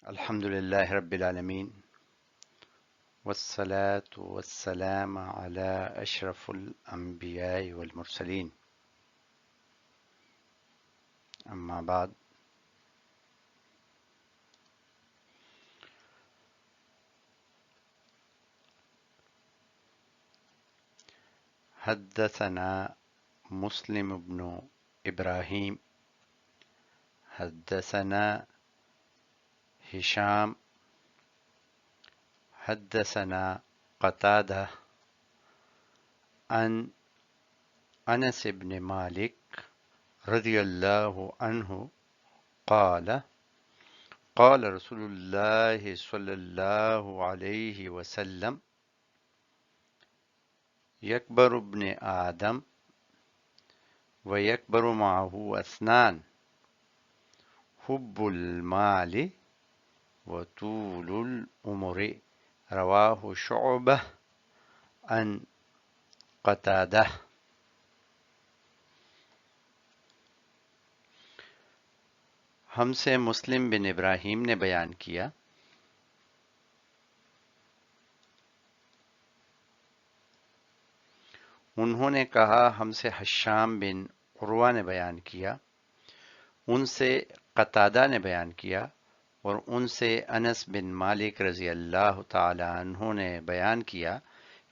الحمد لله رب العالمين والصلاة والسلام على أشرف الأنبياء والمرسلين أما بعد. حدثنا مسلم بن إبراهيم حدثنا هشام حدثنا قتادة عن أنس بن مالك رضي الله عنه قال قال رسول الله صلى الله عليه وسلم يكبر ابن آدم ويكبر معه أثنان حب المال وطول العمر رواه شعبة عن قتادة. ہم سے مسلم بن ابراہیم نے بیان کیا انہوں نے کہا ہم سے حشام بن عروہ نے بیان کیا ان سے قتادہ نے بیان کیا اور ان سے انس بن مالک رضی اللہ تعالی عنہ نے بیان کیا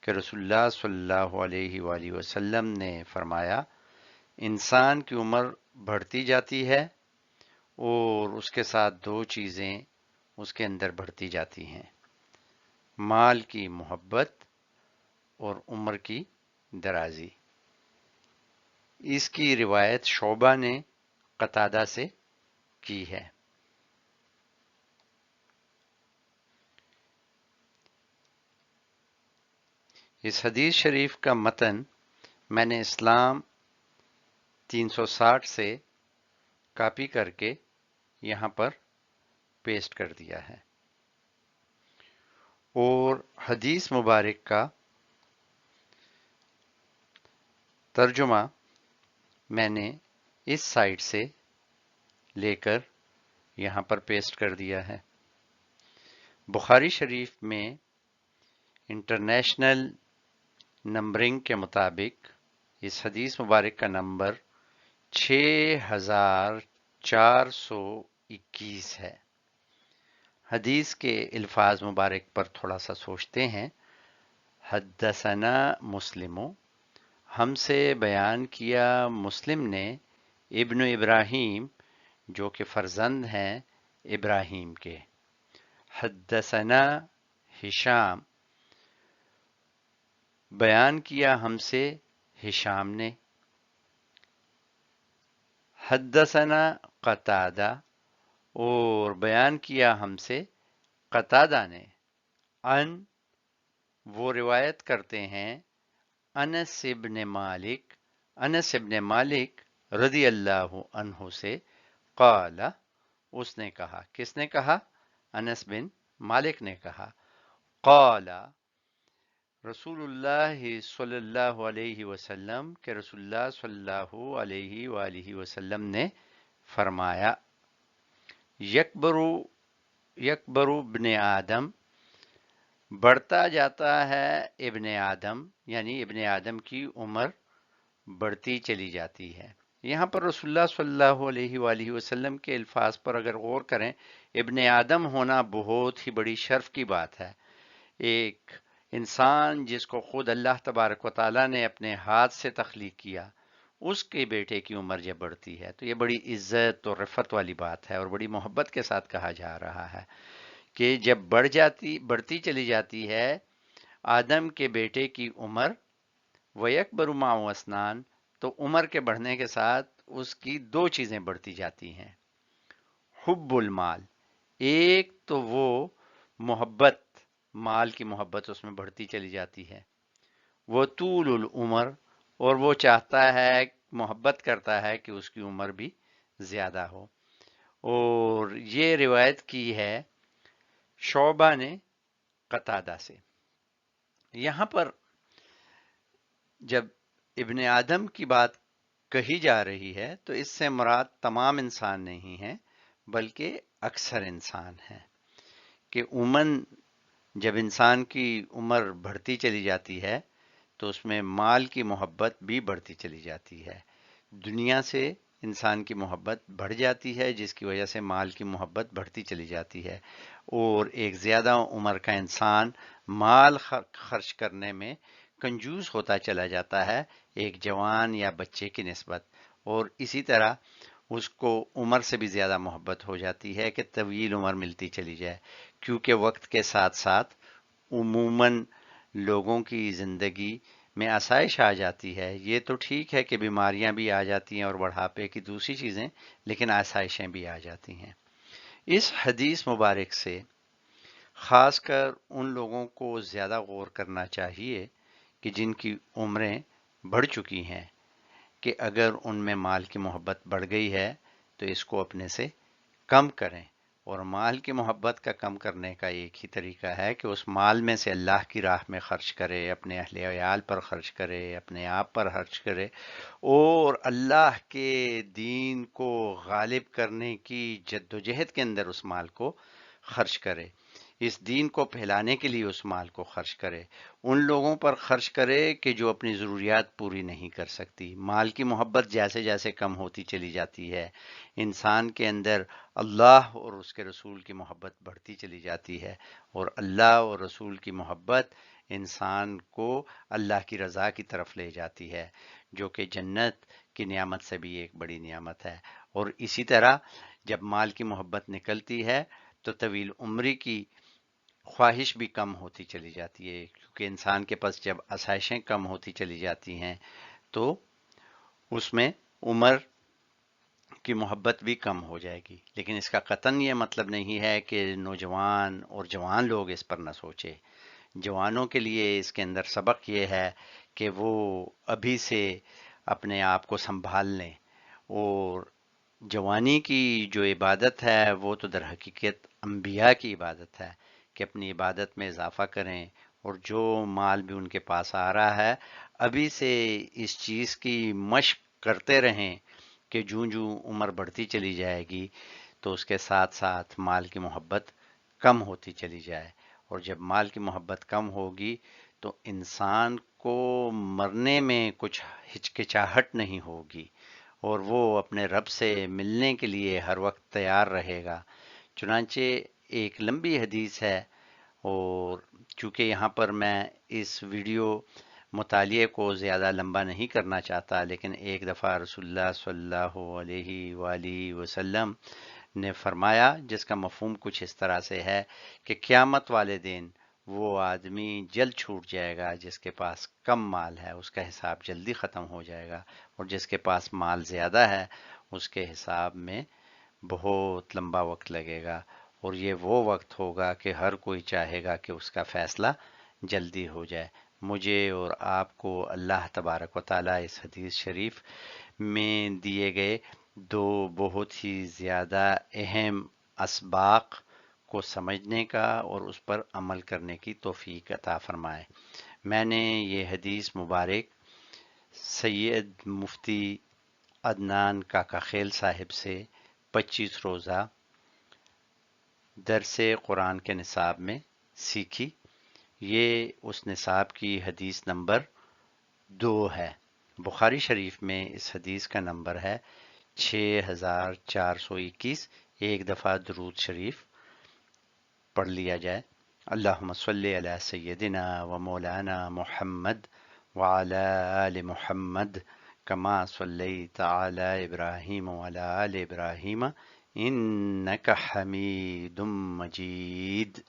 کہ رسول اللہ صلی اللہ علیہ وآلہ وسلم نے فرمایا انسان کی عمر بڑھتی جاتی ہے اور اس کے ساتھ دو چیزیں اس کے اندر بڑھتی جاتی ہیں، مال کی محبت اور عمر کی درازی۔ اس کی روایت شعبہ نے قتادہ سے کی ہے۔ اس حدیث شریف کا متن میں نے اسلام 360 سے کاپی کر کے یہاں پر پیسٹ کر دیا ہے، اور حدیث مبارک کا ترجمہ میں نے اس سائٹ سے لے کر یہاں پر پیسٹ کر دیا ہے۔ بخاری شریف میں انٹرنیشنل نمبرنگ کے مطابق اس حدیث مبارک کا نمبر 6421 ہے۔ حدیث کے الفاظ مبارک پر تھوڑا سا سوچتے ہیں۔ حدثنا مسلم، ہم سے بیان کیا مسلم نے، ابن ابراہیم جو کہ فرزند ہیں ابراہیم کے۔ حدثنا ہشام، بیان کیا ہم سے ہشام نے۔ حدثنا قتادہ، اور بیان کیا ہم سے قتادہ نے۔ ان، وہ روایت کرتے ہیں انس ابن مالک، انس ابن مالک رضی اللہ عنہ سے، قال، اس نے کہا، کس نے کہا؟ انس بن مالک نے کہا، قال رسول اللہ صلی اللہ علیہ وسلم، کہ رسول اللہ صلی اللہ علیہ وآلہ وسلم نے فرمایا، یکبر ابن آدم، بڑھتا جاتا ہے ابن آدم، یعنی ابن آدم کی عمر بڑھتی چلی جاتی ہے۔ یہاں پر رسول اللہ صلی اللہ علیہ وآلہ وسلم کے الفاظ پر اگر غور کریں، ابن آدم ہونا بہت ہی بڑی شرف کی بات ہے۔ ایک انسان جس کو خود اللہ تبارک و تعالیٰ نے اپنے ہاتھ سے تخلیق کیا، اس کے بیٹے کی عمر جب بڑھتی ہے تو یہ بڑی عزت اور رفعت والی بات ہے، اور بڑی محبت کے ساتھ کہا جا رہا ہے کہ جب بڑھتی چلی جاتی ہے آدم کے بیٹے کی عمر، وَيَكْبَرُ مَعَهُ أَسْنَانٌ، تو عمر کے بڑھنے کے ساتھ اس کی دو چیزیں بڑھتی جاتی ہیں۔ حب المال، ایک تو وہ محبت، مال کی محبت اس میں بڑھتی چلی جاتی ہے۔ وہ طول العمر، اور وہ چاہتا ہے، محبت کرتا ہے کہ اس کی عمر بھی زیادہ ہو۔ اور یہ روایت کی ہے شعبہ نے قتادہ سے۔ یہاں پر جب ابن آدم کی بات کہی جا رہی ہے تو اس سے مراد تمام انسان نہیں ہے بلکہ اکثر انسان ہیں۔ کہ عموماً جب انسان کی عمر بڑھتی چلی جاتی ہے تو اس میں مال کی محبت بھی بڑھتی چلی جاتی ہے. دنیا سے انسان کی محبت بڑھ جاتی ہے جس کی وجہ سے مال کی محبت بڑھتی چلی جاتی ہے، اور ایک زیادہ عمر کا انسان مال خرچ کرنے میں کنجوس ہوتا چلا جاتا ہے ایک جوان یا بچے کی نسبت، اور اسی طرح اس کو عمر سے بھی زیادہ محبت ہو جاتی ہے کہ طویل عمر ملتی چلی جائے، کیونکہ وقت کے ساتھ ساتھ عموماً لوگوں کی زندگی میں آسائش آ جاتی ہے. یہ تو ٹھیک ہے کہ بیماریاں بھی آ جاتی ہیں اور بڑھاپے کی دوسری چیزیں، لیکن آسائشیں بھی آ جاتی ہیں. اس حدیث مبارک سے خاص کر ان لوگوں کو زیادہ غور کرنا چاہیے کہ جن کی عمریں بڑھ چکی ہیں، کہ اگر ان میں مال کی محبت بڑھ گئی ہے تو اس کو اپنے سے کم کریں. اور مال کی محبت کا کم کرنے کا ایک ہی طریقہ ہے کہ اس مال میں سے اللہ کی راہ میں خرچ کرے، اپنے اہل عیال پر خرچ کرے، اپنے آپ پر خرچ کرے، اور اللہ کے دین کو غالب کرنے کی جدوجہد کے اندر اس مال کو خرچ کرے. اس دین کو پھیلانے کے لیے اس مال کو خرچ کرے. ان لوگوں پر خرچ کرے کہ جو اپنی ضروریات پوری نہیں کر سکتی. مال کی محبت جیسے جیسے کم ہوتی چلی جاتی ہے، انسان کے اندر اللہ اور اس کے رسول کی محبت بڑھتی چلی جاتی ہے، اور اللہ اور رسول کی محبت انسان کو اللہ کی رضا کی طرف لے جاتی ہے، جو کہ جنت کی نعمت سے بھی ایک بڑی نعمت ہے. اور اسی طرح جب مال کی محبت نکلتی ہے تو طویل عمری کی خواہش بھی کم ہوتی چلی جاتی ہے، کیونکہ انسان کے پاس جب آسائشیں کم ہوتی چلی جاتی ہیں تو اس میں عمر کی محبت بھی کم ہو جائے گی. لیکن اس کا قطعاً یہ مطلب نہیں ہے کہ نوجوان اور جوان لوگ اس پر نہ سوچے. جوانوں کے لیے اس کے اندر سبق یہ ہے کہ وہ ابھی سے اپنے آپ کو سنبھال لیں، اور جوانی کی جو عبادت ہے وہ تو در حقیقت انبیاء کی عبادت ہے کہ اپنی عبادت میں اضافہ کریں، اور جو مال بھی ان کے پاس آ رہا ہے ابھی سے اس چیز کی مشق کرتے رہیں کہ جوں جوں عمر بڑھتی چلی جائے گی تو اس کے ساتھ ساتھ مال کی محبت کم ہوتی چلی جائے. اور جب مال کی محبت کم ہوگی تو انسان کو مرنے میں کچھ ہچکچاہٹ نہیں ہوگی، اور وہ اپنے رب سے ملنے کے لیے ہر وقت تیار رہے گا. چنانچہ ایک لمبی حدیث ہے، اور چونکہ یہاں پر میں اس ویڈیو مطالعے کو زیادہ لمبا نہیں کرنا چاہتا، لیکن ایک دفعہ رسول اللہ صلی اللہ علیہ وآلہ وسلم نے فرمایا، جس کا مفہوم کچھ اس طرح سے ہے کہ قیامت والے دن وہ آدمی جلد چھوٹ جائے گا جس کے پاس کم مال ہے، اس کا حساب جلدی ختم ہو جائے گا، اور جس کے پاس مال زیادہ ہے اس کے حساب میں بہت لمبا وقت لگے گا. اور یہ وہ وقت ہوگا کہ ہر کوئی چاہے گا کہ اس کا فیصلہ جلدی ہو جائے. مجھے اور آپ کو اللہ تبارک و تعالیٰ اس حدیث شریف میں دیے گئے دو بہت ہی زیادہ اہم اسباق کو سمجھنے کا اور اس پر عمل کرنے کی توفیق عطا فرمائے. میں نے یہ حدیث مبارک سید مفتی عدنان کاکا خیل صاحب سے 25 روزہ درس قرآن کے نصاب میں سیکھی. یہ اس نصاب کی حدیث نمبر 2 ہے. بخاری شریف میں اس حدیث کا نمبر ہے 6421. ایک دفعہ درود شریف پڑھ لیا جائے. اللہم صلی علی سیدنا و مولانا محمد وعلی آل محمد کما صلیت علی ابراہیم وعلی آل ابراہیم انک حمید مجید.